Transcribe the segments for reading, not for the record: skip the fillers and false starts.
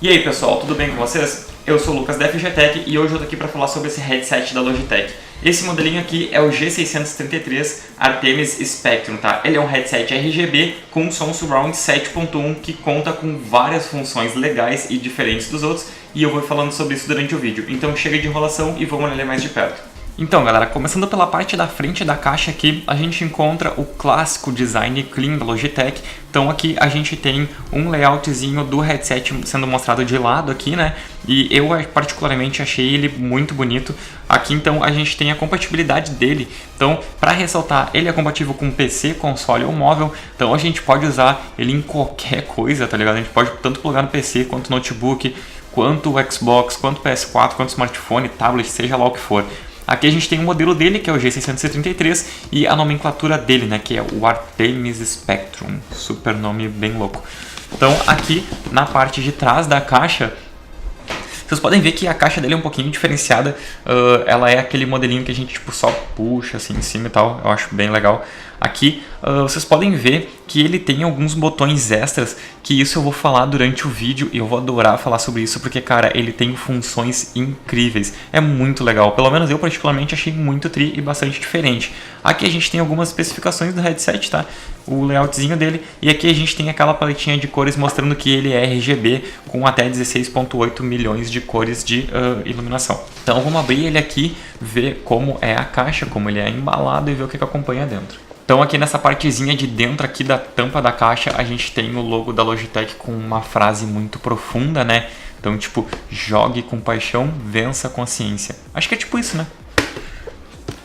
E aí pessoal, tudo bem com vocês? Eu sou o Lucas da FGTech e hoje eu tô aqui para falar sobre esse headset da Logitech. Esse modelinho aqui é o G633 Artemis Spectrum, tá? Ele é um headset RGB com som surround 7.1 que conta com várias funções legais e diferentes dos outros e eu vou falando sobre isso durante o vídeo. Então chega de enrolação e vamos olhar mais de perto. Então galera, começando pela parte da frente da caixa aqui, a gente encontra o clássico design clean da Logitech. Então aqui a gente tem um layoutzinho do headset sendo mostrado de lado aqui, né? E eu particularmente achei ele muito bonito. Aqui então a gente tem a compatibilidade dele. Então, para ressaltar, ele é compatível com PC, console ou móvel. Então a gente pode usar ele em qualquer coisa, tá ligado? A gente pode tanto plugar no PC quanto no notebook, quanto Xbox, quanto PS4, quanto smartphone, tablet, seja lá o que for. Aqui a gente tem o modelo dele, que é o G633, e a nomenclatura dele, né, que é o Artemis Spectrum. Super nome bem louco. Então, aqui na parte de trás da caixa, vocês podem ver que a caixa dele é um pouquinho diferenciada. Ela é aquele modelinho que a gente tipo, só puxa assim em cima e tal. Eu acho bem legal. Aqui vocês podem ver que ele tem alguns botões extras, que isso eu vou falar durante o vídeo e eu vou adorar falar sobre isso porque, cara, ele tem funções incríveis. É muito legal, pelo menos eu particularmente achei muito tri e bastante diferente. Aqui a gente tem algumas especificações do headset, tá? O layoutzinho dele, e aqui a gente tem aquela paletinha de cores mostrando que ele é RGB com até 16.8 milhões de cores de iluminação. Então vamos abrir ele aqui, ver como é a caixa, como ele é embalado e ver o que acompanha dentro. Então aqui nessa partezinha de dentro aqui da tampa da caixa a gente tem o logo da Logitech com uma frase muito profunda, né? Então tipo, jogue com paixão, vença com a ciência. Acho que é tipo isso, né?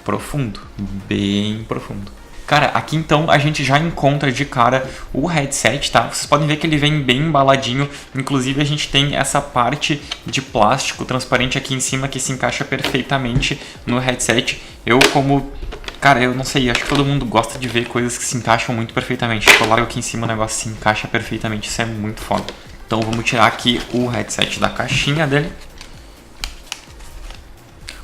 Profundo, bem profundo. Cara, aqui então a gente já encontra de cara o headset, tá? Vocês podem ver que ele vem bem embaladinho, inclusive a gente tem essa parte de plástico transparente aqui em cima que se encaixa perfeitamente no headset. Cara, eu não sei, acho que todo mundo gosta de ver coisas que se encaixam muito perfeitamente. Eu largo aqui em cima o negócio se encaixa perfeitamente, isso é muito foda. Então vamos tirar aqui o headset da caixinha dele.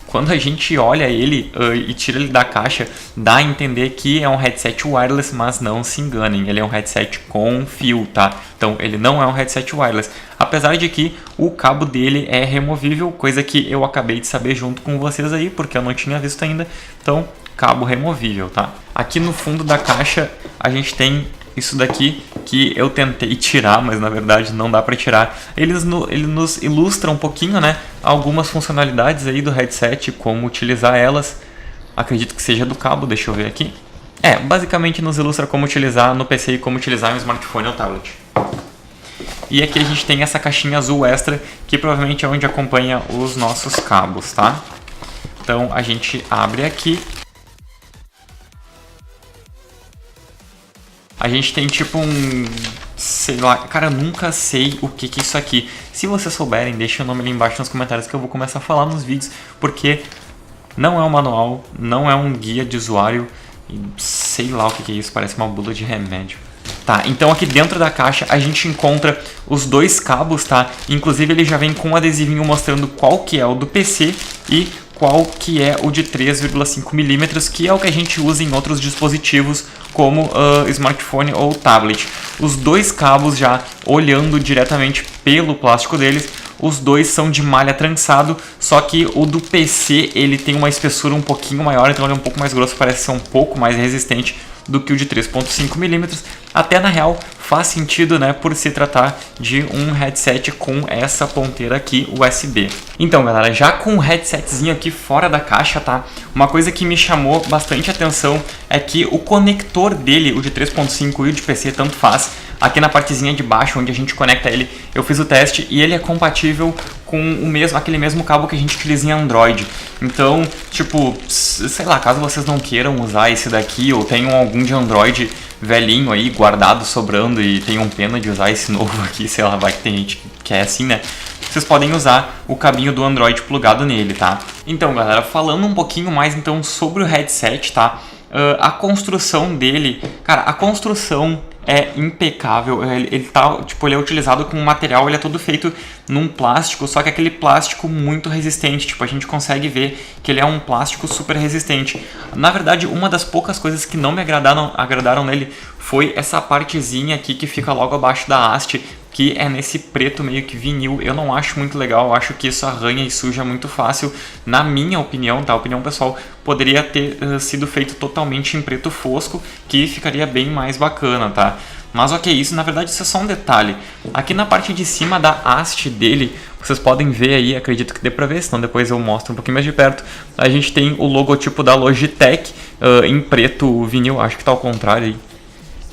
Quando a gente olha ele e tira ele da caixa, dá a entender que é um headset wireless, mas não se enganem, ele é um headset com fio, tá? Então ele não é um headset wireless, apesar de que o cabo dele é removível, coisa que eu acabei de saber junto com vocês aí, porque eu não tinha visto ainda, então cabo removível, tá? Aqui no fundo da caixa a gente tem isso daqui que eu tentei tirar, mas na verdade não dá para tirar. Ele nos ilustra um pouquinho, né, algumas funcionalidades aí do headset, como utilizar elas. Acredito que seja do cabo, deixa eu ver aqui. Basicamente nos ilustra como utilizar no PC e como utilizar no smartphone ou tablet. E aqui a gente tem essa caixinha azul extra, que provavelmente é onde acompanha os nossos cabos, tá? Então a gente abre aqui. A gente tem tipo sei lá, cara, eu nunca sei o que é isso aqui. Se vocês souberem, deixa o nome ali embaixo nos comentários que eu vou começar a falar nos vídeos, porque não é um manual, não é um guia de usuário, sei lá o que é isso, parece uma bula de remédio. Tá, então aqui dentro da caixa a gente encontra os dois cabos, tá? Inclusive ele já vem com um adesivinho mostrando qual que é o do PC e qual que é o de 3,5 mm, que é o que a gente usa em outros dispositivos como smartphone ou tablet. Os dois cabos, já olhando diretamente pelo plástico deles, os dois são de malha trançado, só que o do PC ele tem uma espessura um pouquinho maior, então ele é um pouco mais grosso, parece ser um pouco mais resistente do que o de 3,5 mm. Até na real faz sentido, né, por se tratar de um headset com essa ponteira aqui USB. Então galera, já com o headsetzinho aqui fora da caixa, tá? Uma coisa que me chamou bastante atenção é que o conector dele, o de 3.5 e o de PC, tanto faz. Aqui na partezinha de baixo, onde a gente conecta ele, eu fiz o teste e ele é compatível com aquele mesmo cabo que a gente utiliza em Android. Então, tipo, sei lá, caso vocês não queiram usar esse daqui ou tenham algum de Android velhinho aí, guardado, sobrando e tenham pena de usar esse novo aqui, sei lá, vai que tem gente que é assim, né? Vocês podem usar o cabinho do Android plugado nele, tá? Então, galera, falando um pouquinho mais então sobre o headset, tá? A construção dele, cara, a construção é impecável. Ele é utilizado com um material, ele é todo feito num plástico, só que aquele plástico muito resistente, tipo, a gente consegue ver que ele é um plástico super resistente. Na verdade, uma das poucas coisas que não me agradaram nele foi essa partezinha aqui que fica logo abaixo da haste, que é nesse preto meio que vinil. Eu não acho muito legal, eu acho que isso arranha e suja muito fácil. Na minha opinião, tá? Opinião pessoal, poderia ter sido feito totalmente em preto fosco, que ficaria bem mais bacana, tá? Mas ok, isso na verdade isso é só um detalhe. Aqui na parte de cima da haste dele, vocês podem ver aí, acredito que dê pra ver, senão depois eu mostro um pouquinho mais de perto. A gente tem o logotipo da Logitech em preto vinil, acho que tá ao contrário aí.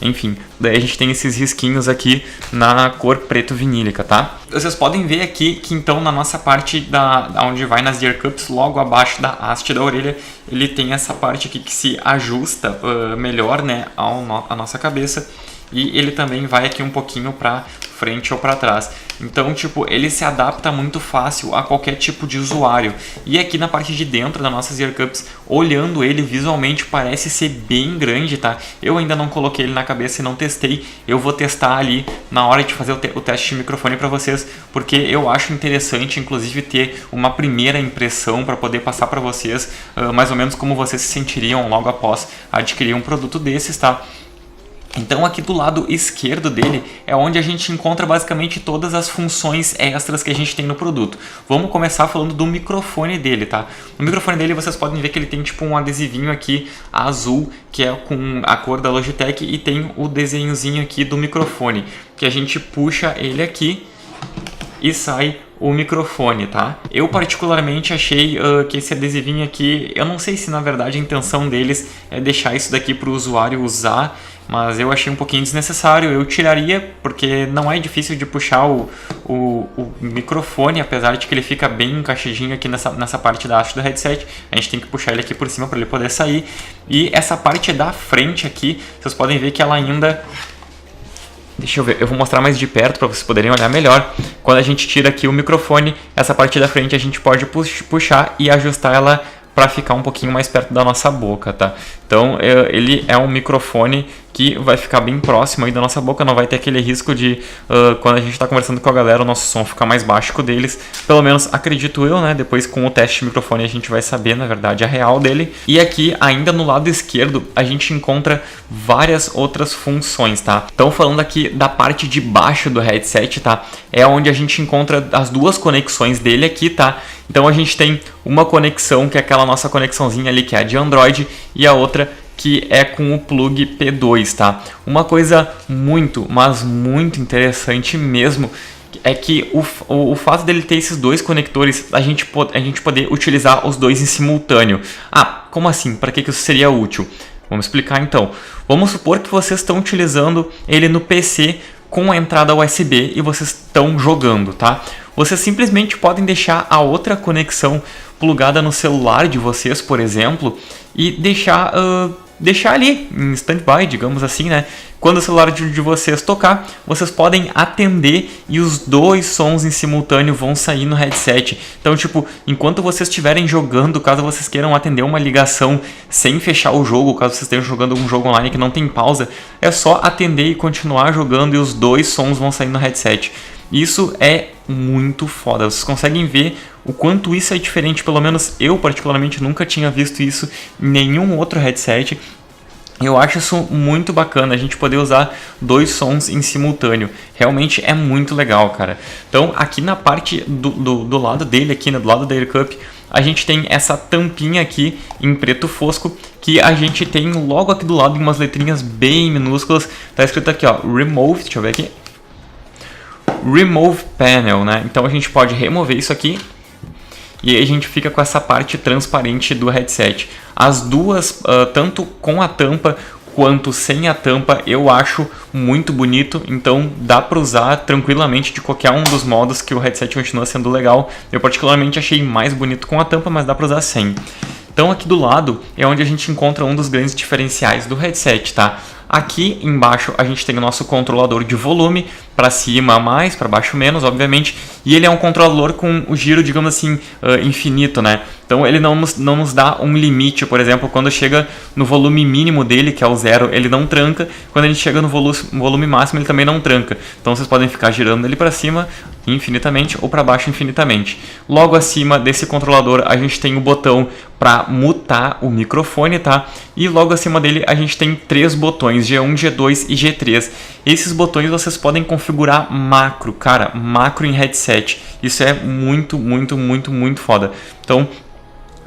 Enfim, daí a gente tem esses risquinhos aqui na cor preto vinílica, tá? Vocês podem ver aqui que então na nossa parte da onde vai nas ear cups, logo abaixo da haste da orelha, ele tem essa parte aqui que se ajusta melhor, né, à nossa cabeça. E ele também vai aqui um pouquinho para frente ou para trás. Então, tipo, ele se adapta muito fácil a qualquer tipo de usuário. E aqui na parte de dentro das nossas ear cups, olhando ele visualmente parece ser bem grande, tá? Eu ainda não coloquei ele na cabeça e não testei. Eu vou testar ali na hora de fazer o teste de microfone para vocês, porque eu acho interessante, inclusive, ter uma primeira impressão para poder passar para vocês mais ou menos como vocês se sentiriam logo após adquirir um produto desses, tá? Então aqui do lado esquerdo dele é onde a gente encontra basicamente todas as funções extras que a gente tem no produto. Vamos começar falando do microfone dele, tá? No microfone dele vocês podem ver que ele tem tipo um adesivinho aqui azul, que é com a cor da Logitech, e tem o desenhozinho aqui do microfone, que a gente puxa ele aqui e sai o microfone, tá? Eu particularmente achei que esse adesivinho aqui, eu não sei se na verdade a intenção deles é deixar isso daqui para o usuário usar, mas eu achei um pouquinho desnecessário. Eu tiraria, porque não é difícil de puxar o microfone, apesar de que ele fica bem encaixadinho aqui nessa parte da haste do headset. A gente tem que puxar ele aqui por cima para ele poder sair. E essa parte da frente aqui, vocês podem ver que ela ainda... Deixa eu ver, eu vou mostrar mais de perto para vocês poderem olhar melhor. Quando a gente tira aqui o microfone, essa parte da frente a gente pode puxar e ajustar ela para ficar um pouquinho mais perto da nossa boca, tá? Então ele é um microfone que vai ficar bem próximo aí da nossa boca, não vai ter aquele risco de quando a gente está conversando com a galera o nosso som ficar mais baixo que o deles, pelo menos acredito eu, né? Depois com o teste de microfone a gente vai saber na verdade a real dele. E aqui ainda no lado esquerdo a gente encontra várias outras funções, tá? Então falando aqui da parte de baixo do headset, tá? É onde a gente encontra as duas conexões dele aqui, tá? Então a gente tem uma conexão que é aquela nossa conexãozinha ali que é a de Android, e a outra que é com o plug P2, tá? Uma coisa muito, mas muito interessante mesmo é que o fato dele ter esses dois conectores, a gente poder utilizar os dois em simultâneo. Ah, como assim? Para que isso seria útil? Vamos explicar então. Vamos supor que vocês estão utilizando ele no PC com a entrada USB e vocês estão jogando, tá? Vocês simplesmente podem deixar a outra conexão plugada no celular de vocês, por exemplo, e deixar ali em standby, digamos assim, né? Quando o celular de vocês tocar, vocês podem atender e os dois sons em simultâneo vão sair no headset. Então, tipo, enquanto vocês estiverem jogando, caso vocês queiram atender uma ligação sem fechar o jogo, caso vocês estejam jogando algum jogo online que não tem pausa, é só atender e continuar jogando e os dois sons vão sair no headset. Isso é muito foda, vocês conseguem ver o quanto isso é diferente, pelo menos eu particularmente nunca tinha visto isso em nenhum outro headset. Eu acho isso muito bacana, a gente poder usar dois sons em simultâneo. Realmente é muito legal, cara. Então aqui na parte do lado dele, aqui, né, do lado da Ear Cup, a gente tem essa tampinha aqui em preto fosco, que a gente tem logo aqui do lado em umas letrinhas bem minúsculas. Tá escrito aqui, ó, Remove, deixa eu ver aqui. Remove Panel, né? Então a gente pode remover isso aqui e aí a gente fica com essa parte transparente do headset. As duas, tanto com a tampa quanto sem a tampa, eu acho muito bonito, então dá para usar tranquilamente de qualquer um dos modos que o headset continua sendo legal. Eu particularmente achei mais bonito com a tampa, mas dá para usar sem. Então aqui do lado é onde a gente encontra um dos grandes diferenciais do headset, tá? Aqui embaixo a gente tem o nosso controlador de volume, para cima mais, para baixo menos, obviamente, e ele é um controlador com o giro, digamos assim, infinito, né? Então ele não nos dá um limite, por exemplo, quando chega no volume mínimo dele, que é o 0, ele não tranca, quando a gente chega no volume máximo ele também não tranca. Então vocês podem ficar girando ele para cima infinitamente ou para baixo infinitamente. Logo acima desse controlador a gente tem o botão para mutar o microfone, tá? E logo acima dele a gente tem 3 botões. botões G1, G2 e G3. Esses botões vocês podem configurar macro, cara, macro em headset. Isso é muito foda. Então,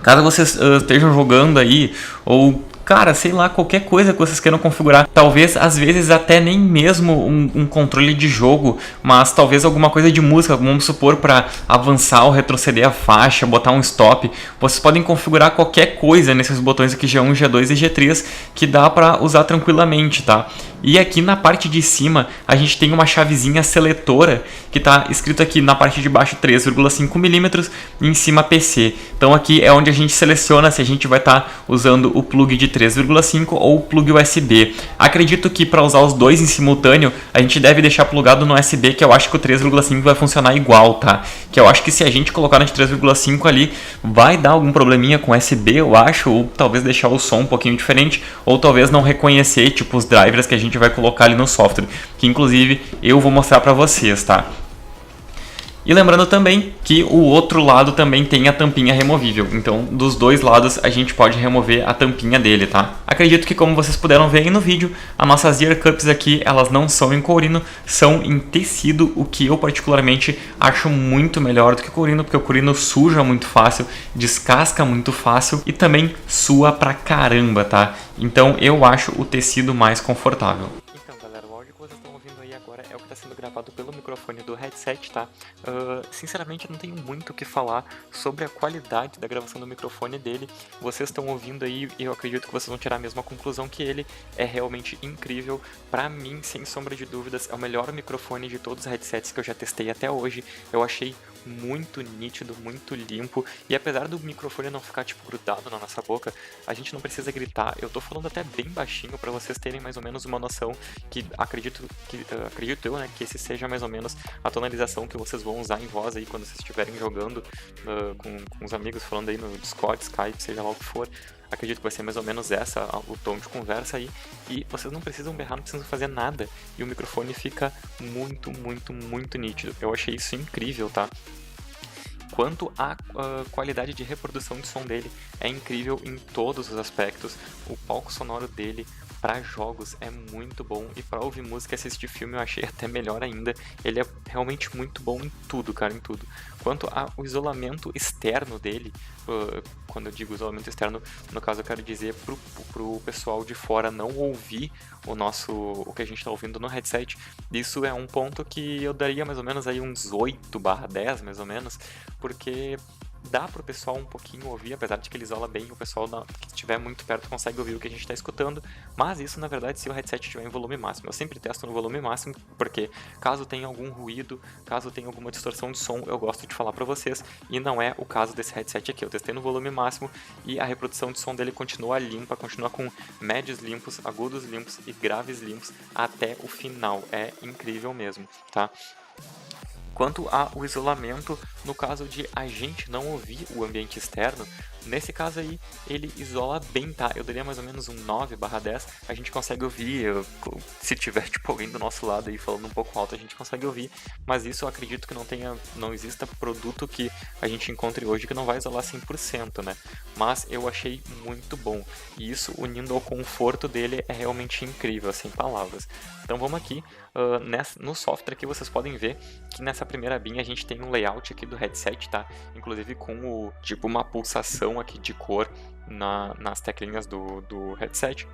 caso vocês estejam jogando aí, ou cara, sei lá, qualquer coisa que vocês queiram configurar, talvez às vezes até nem mesmo um controle de jogo, mas talvez alguma coisa de música, vamos supor, para avançar ou retroceder a faixa, botar um stop, vocês podem configurar qualquer coisa nesses botões aqui G1, G2 e G3 que dá para usar tranquilamente, tá? E aqui na parte de cima a gente tem uma chavezinha seletora que está escrito aqui na parte de baixo 3,5 mm e em cima PC. Então aqui é onde a gente seleciona se a gente vai estar usando o plug de 3,5 ou o plug USB. Acredito que para usar os dois em simultâneo a gente deve deixar plugado no USB, que eu acho que o 3,5 vai funcionar igual, tá? Que eu acho que se a gente colocar no de 3,5 ali vai dar algum probleminha com USB, eu acho, ou talvez deixar o som um pouquinho diferente, ou talvez não reconhecer tipo os drivers que a gente vai colocar ali no software, que inclusive eu vou mostrar para vocês, tá? E lembrando também que o outro lado também tem a tampinha removível, então dos dois lados a gente pode remover a tampinha dele, tá? Acredito que como vocês puderam ver aí no vídeo, as nossas ear cups aqui, elas não são em courino, são em tecido, o que eu particularmente acho muito melhor do que o courino, porque o courino suja muito fácil, descasca muito fácil e também sua pra caramba, tá? Então eu acho o tecido mais confortável. O áudio que vocês estão ouvindo aí agora é o que está sendo gravado pelo microfone do headset, tá? Sinceramente, eu não tenho muito o que falar sobre a qualidade da gravação do microfone dele. Vocês estão ouvindo aí e eu acredito que vocês vão tirar a mesma conclusão, que ele é realmente incrível. Pra mim, sem sombra de dúvidas, é o melhor microfone de todos os headsets que eu já testei até hoje. Eu achei muito nítido, muito limpo, e apesar do microfone não ficar tipo grudado na nossa boca, a gente não precisa gritar. Eu tô falando até bem baixinho para vocês terem mais ou menos uma noção, que acredito eu, né, que esse seja mais ou menos a tonalização que vocês vão usar em voz aí quando vocês estiverem jogando com os amigos, falando aí no Discord, Skype, seja lá o que for. Acredito que vai ser mais ou menos o tom de conversa aí, e vocês não precisam berrar, não precisam fazer nada, e o microfone fica muito nítido. Eu achei isso incrível, tá? Quanto à qualidade de reprodução de som dele, é incrível em todos os aspectos. O palco sonoro dele para jogos é muito bom, e para ouvir música e assistir filme eu achei até melhor ainda. Ele é realmente muito bom em tudo, cara, em tudo. Quanto ao isolamento externo dele, quando eu digo isolamento externo, no caso eu quero dizer pro pessoal de fora não ouvir o que a gente está ouvindo no headset. Isso é um ponto que eu daria mais ou menos aí uns 8/10 mais ou menos, porque dá pro pessoal um pouquinho ouvir, apesar de que ele isola bem, o pessoal que estiver muito perto consegue ouvir o que a gente está escutando, mas isso na verdade se o headset estiver em volume máximo. Eu sempre testo no volume máximo, porque caso tenha algum ruído, caso tenha alguma distorção de som, eu gosto de falar para vocês, e não é o caso desse headset aqui. Eu testei no volume máximo e a reprodução de som dele continua limpa, continua com médios limpos, agudos limpos e graves limpos até o final. É incrível mesmo, tá? Quanto ao isolamento, no caso de a gente não ouvir o ambiente externo, nesse caso aí ele isola bem, tá? Eu daria mais ou menos um 9/10, a gente consegue ouvir, se tiver tipo alguém do nosso lado aí falando um pouco alto, a gente consegue ouvir, mas isso eu acredito que não exista produto que a gente encontre hoje que não vai isolar 100%, né? Mas eu achei muito bom, e isso unindo ao conforto dele é realmente incrível, sem palavras. Então vamos aqui, no software aqui vocês podem ver que nessa primeira abinha a gente tem um layout aqui do headset, tá? Inclusive com tipo uma pulsação aqui de cor nas teclinhas do headset.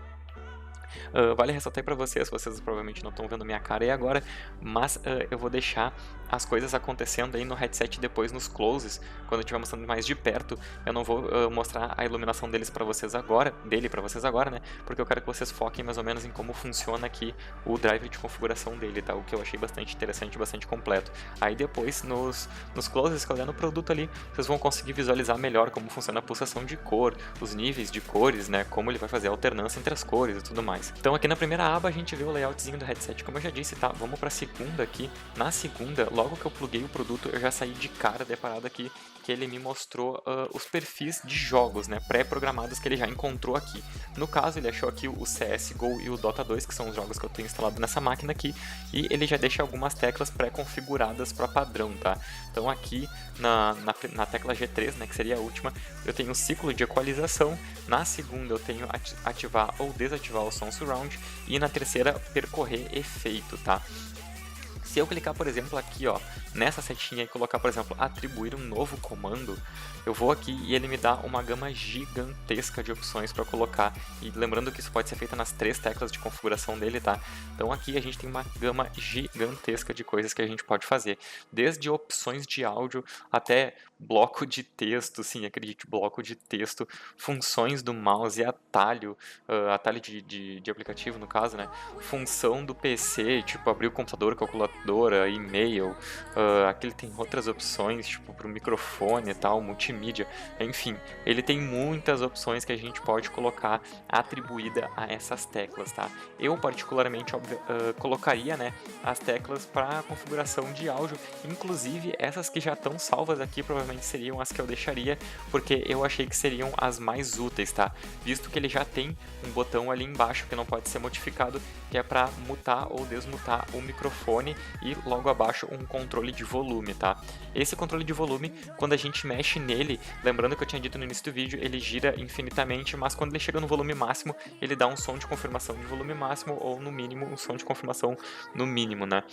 Vale ressaltar para vocês provavelmente não estão vendo minha cara aí agora, mas eu vou deixar as coisas acontecendo aí no headset depois nos closes, quando eu estiver mostrando mais de perto. Eu não vou mostrar a iluminação dele para vocês agora, né? Porque eu quero que vocês foquem mais ou menos em como funciona aqui o driver de configuração dele, tá? O que eu achei bastante interessante, bastante completo. Aí depois nos closes, que eu der no produto ali, vocês vão conseguir visualizar melhor como funciona a pulsação de cor, os níveis de cores, né? Como ele vai fazer a alternância entre as cores e tudo mais. Então aqui na primeira aba a gente vê o layoutzinho do headset, como eu já disse, tá? Vamos para a segunda aqui. Na segunda, logo que eu pluguei o produto, eu já saí de cara deparado aqui que ele me mostrou os perfis de jogos, né, pré-programados que ele já encontrou aqui. No caso, ele achou aqui o CSGO e o Dota 2, que são os jogos que eu tenho instalado nessa máquina aqui, e ele já deixa algumas teclas pré-configuradas para padrão, tá? Então aqui na tecla G3, né, que seria a última, eu tenho o ciclo de equalização. Na segunda eu tenho ativar ou desativar o som som surround, e na terceira percorrer efeito, tá? Se eu clicar, por exemplo, aqui ó, nessa setinha e colocar, por exemplo, atribuir um novo comando, eu vou aqui e ele me dá uma gama gigantesca de opções para colocar. E lembrando que isso pode ser feito nas 3 teclas de configuração dele, tá? Então aqui a gente tem uma gama gigantesca de coisas que a gente pode fazer. Desde opções de áudio até bloco de texto, sim, acredite, bloco de texto, funções do mouse, atalho, atalho de aplicativo no caso, né? Função do PC, tipo abrir o computador, calculadora, e-mail, aqui ele tem outras opções, tipo para o microfone e tal, multimídia, enfim, ele tem muitas opções que a gente pode colocar atribuída a essas teclas, tá? Eu particularmente colocaria, né, as teclas para configuração de áudio, inclusive essas que já estão salvas aqui provavelmente seriam as que eu deixaria, porque eu achei que seriam as mais úteis, tá? Visto que ele já tem um botão ali embaixo que não pode ser modificado, que é para mutar ou desmutar o microfone, e logo abaixo um controle de volume, tá? Esse controle de volume, quando a gente mexe nele, lembrando que eu tinha dito no início do vídeo, ele gira infinitamente, mas quando ele chega no volume máximo, ele dá um som de confirmação de volume máximo, ou no mínimo um som de confirmação no mínimo, né?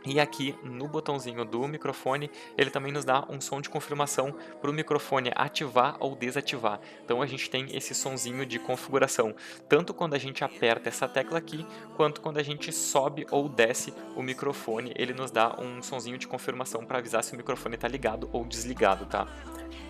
E aqui no botãozinho do microfone, ele também nos dá um som de confirmação para o microfone ativar ou desativar. Então a gente tem esse sonzinho de configuração, tanto quando a gente aperta essa tecla aqui, quanto quando a gente sobe ou desce o microfone, ele nos dá um sonzinho de confirmação para avisar se o microfone está ligado ou desligado, tá?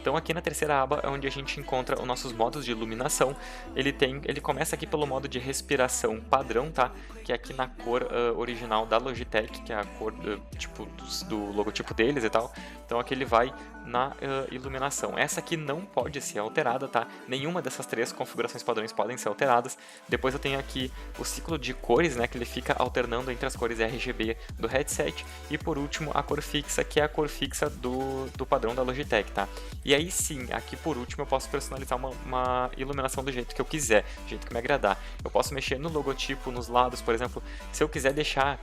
Então aqui na terceira aba é onde a gente encontra os nossos modos de iluminação. Ele começa aqui pelo modo de respiração padrão, tá? Que é aqui na cor original da Logitech, que é a cor tipo do logotipo deles e tal. Então aqui ele vai na iluminação. Essa aqui não pode ser alterada, tá? Nenhuma dessas 3 configurações padrões podem ser alteradas. Depois eu tenho aqui o ciclo de cores, né? Que ele fica alternando entre as cores RGB do headset. E por último a cor fixa, que é a cor fixa do padrão da Logitech, tá? E aí sim, aqui por último eu posso personalizar uma iluminação do jeito que eu quiser, do jeito que me agradar. Eu posso mexer no logotipo, nos lados, por exemplo, se eu quiser deixar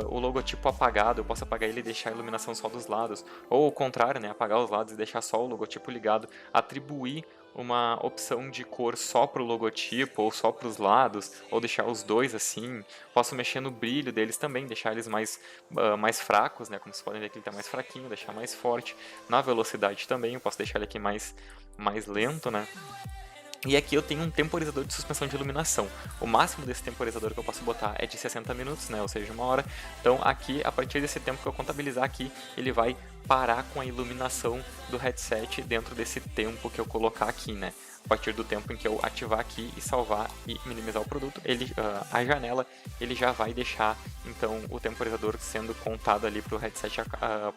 o logotipo apagado, eu posso apagar ele e deixar a iluminação só dos lados, ou o contrário, né, apagar os lados e deixar só o logotipo ligado, atribuir uma opção de cor só para o logotipo ou só para os lados, ou deixar os dois assim. Posso mexer no brilho deles também, deixar eles mais fracos, né? Como vocês podem ver que ele está mais fraquinho, deixar mais forte. Na velocidade também, eu posso deixar ele aqui mais lento, né? E aqui eu tenho um temporizador de suspensão de iluminação. O máximo desse temporizador que eu posso botar é de 60 minutos, né? Ou seja, 1 hora. Então aqui, a partir desse tempo que eu contabilizar aqui, ele vai parar com a iluminação do headset dentro desse tempo que eu colocar aqui, né? A partir do tempo em que eu ativar aqui e salvar e minimizar o produto, a janela ele já vai deixar então o temporizador sendo contado ali para o headset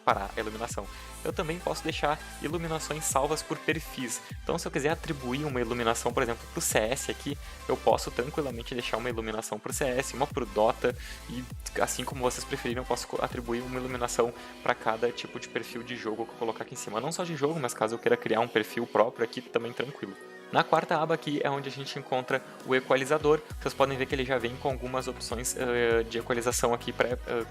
parar a iluminação. Eu também posso deixar iluminações salvas por perfis. Então se eu quiser atribuir uma iluminação, por exemplo, para o CS aqui, eu posso tranquilamente deixar uma iluminação para o CS, uma para o Dota, e assim como vocês preferirem, eu posso atribuir uma iluminação para cada tipo de perfil de jogo que eu colocar aqui em cima. Não só de jogo, mas caso eu queira criar um perfil próprio aqui, também tranquilo. Na quarta aba aqui é onde a gente encontra o equalizador. Vocês podem ver que ele já vem com algumas opções de equalização aqui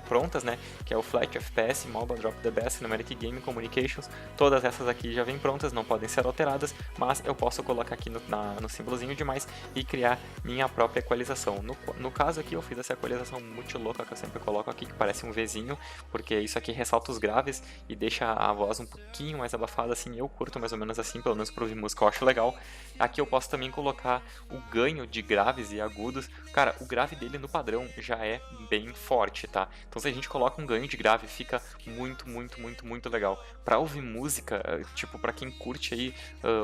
prontas, né? Que é o Flat, FPS, Mobile, Drop the Bass, Cinematic Game, Communications. Todas essas aqui já vêm prontas, não podem ser alteradas, mas eu posso colocar aqui no símbolozinho de mais e criar minha própria equalização. No caso aqui eu fiz essa equalização muito louca que eu sempre coloco aqui, que parece um Vzinho, porque isso aqui ressalta os graves e deixa a voz um pouquinho mais abafada, assim. Eu curto mais ou menos assim, pelo menos para ouvir música eu acho legal. Aqui eu posso também colocar o ganho de graves e agudos. Cara, o grave dele no padrão já é bem forte, tá? Então se a gente coloca um ganho de grave, fica muito legal. Pra ouvir música, tipo, pra quem curte aí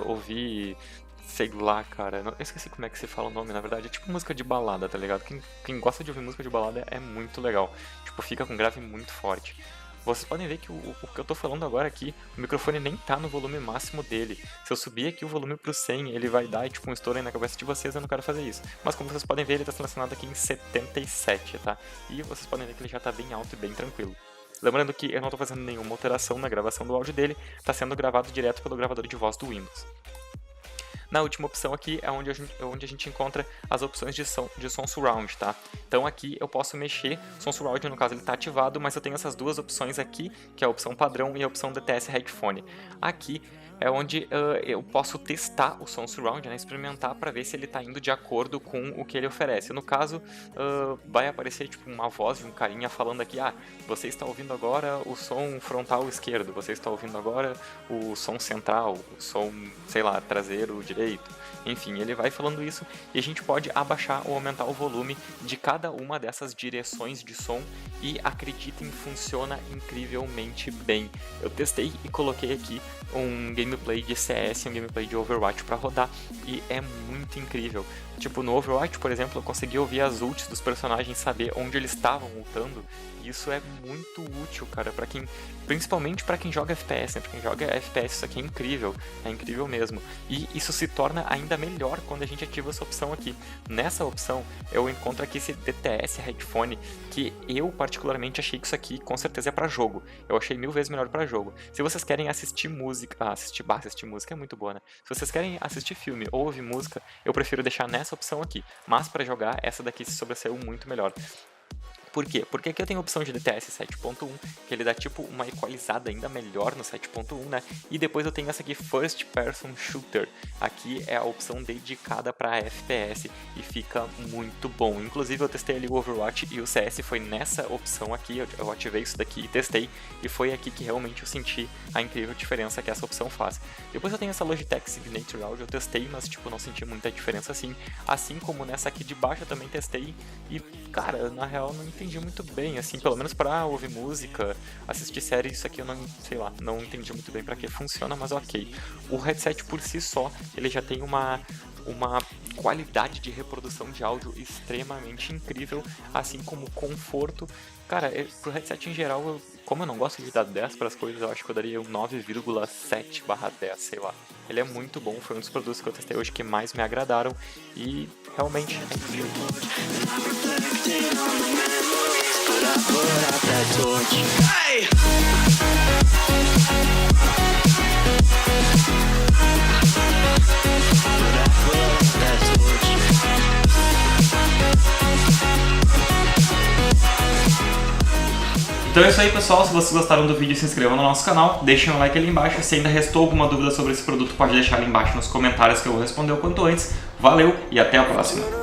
ouvir, sei lá, cara, eu esqueci como é que se fala o nome, na verdade, é tipo música de balada, tá ligado? Quem gosta de ouvir música de balada é muito legal. Tipo, fica com grave muito forte. Vocês podem ver que o que eu tô falando agora aqui, o microfone nem tá no volume máximo dele. Se eu subir aqui o volume pro 100, ele vai dar tipo um estouro aí na cabeça de vocês, eu não quero fazer isso. Mas como vocês podem ver, ele tá selecionado aqui em 77, tá? E vocês podem ver que ele já tá bem alto e bem tranquilo. Lembrando que eu não tô fazendo nenhuma alteração na gravação do áudio dele, tá sendo gravado direto pelo gravador de voz do Windows. Na última opção aqui é onde a gente encontra as opções de som surround, tá? Então aqui eu posso mexer, som surround no caso ele está ativado, mas eu tenho essas duas opções aqui, que é a opção padrão e a opção DTS headphone. Aqui é onde eu posso testar o som surround, né, experimentar para ver se ele está indo de acordo com o que ele oferece. No caso, vai aparecer tipo uma voz de um carinha falando aqui, você está ouvindo agora o som frontal esquerdo, você está ouvindo agora o som central, o som, sei lá, traseiro direito. Enfim, ele vai falando isso e a gente pode abaixar ou aumentar o volume de cada uma dessas direções de som e acreditem, funciona incrivelmente bem. Eu testei e coloquei aqui um gameplay de CS e um gameplay de Overwatch para rodar e é muito incrível. Tipo, no Overwatch, por exemplo, eu consegui ouvir as ults dos personagens, saber onde eles estavam ultando, e isso é muito útil, cara, para quem, principalmente para quem joga FPS, né? Pra quem joga FPS isso aqui é incrível mesmo. E isso se torna ainda melhor quando a gente ativa essa opção aqui. Nessa opção, eu encontro aqui esse DTS Headphone, que eu particularmente achei que isso aqui com certeza é para jogo. Eu achei 1000 vezes melhor para jogo. Se vocês querem assistir música, assistir música é muito boa, né? Se vocês querem assistir filme ou ouvir música, eu prefiro deixar nessa opção aqui, mas para jogar, essa daqui se sobressaiu muito melhor. Por quê? Porque aqui eu tenho a opção de DTS 7.1, que ele dá tipo uma equalizada ainda melhor no 7.1, né? E depois eu tenho essa aqui, First Person Shooter. Aqui é a opção dedicada para FPS e fica muito bom. Inclusive eu testei ali o Overwatch e o CS foi nessa opção aqui, eu ativei isso daqui e testei, e foi aqui que realmente eu senti a incrível diferença que essa opção faz. Depois eu tenho essa Logitech Signature Audio, eu testei, mas tipo não senti muita diferença assim como nessa aqui de baixo eu também testei e, cara, na real não entendi muito bem, assim, pelo menos pra ouvir música, assistir série, isso aqui eu não, sei lá, não entendi muito bem pra que funciona, mas ok. O headset por si só, ele já tem uma qualidade de reprodução de áudio extremamente incrível, assim como conforto. Cara, pro headset em geral, como eu não gosto de dar 10 para as coisas, eu acho que eu daria um 9,7/10, sei lá. Ele é muito bom, foi um dos produtos que eu testei hoje que mais me agradaram e realmente é incrível. Então é isso aí, pessoal. Se vocês gostaram do vídeo, se inscrevam no nosso canal, deixem um like ali embaixo. Se ainda restou alguma dúvida sobre esse produto, pode deixar ali embaixo nos comentários que eu vou responder o quanto antes. Valeu e até a próxima!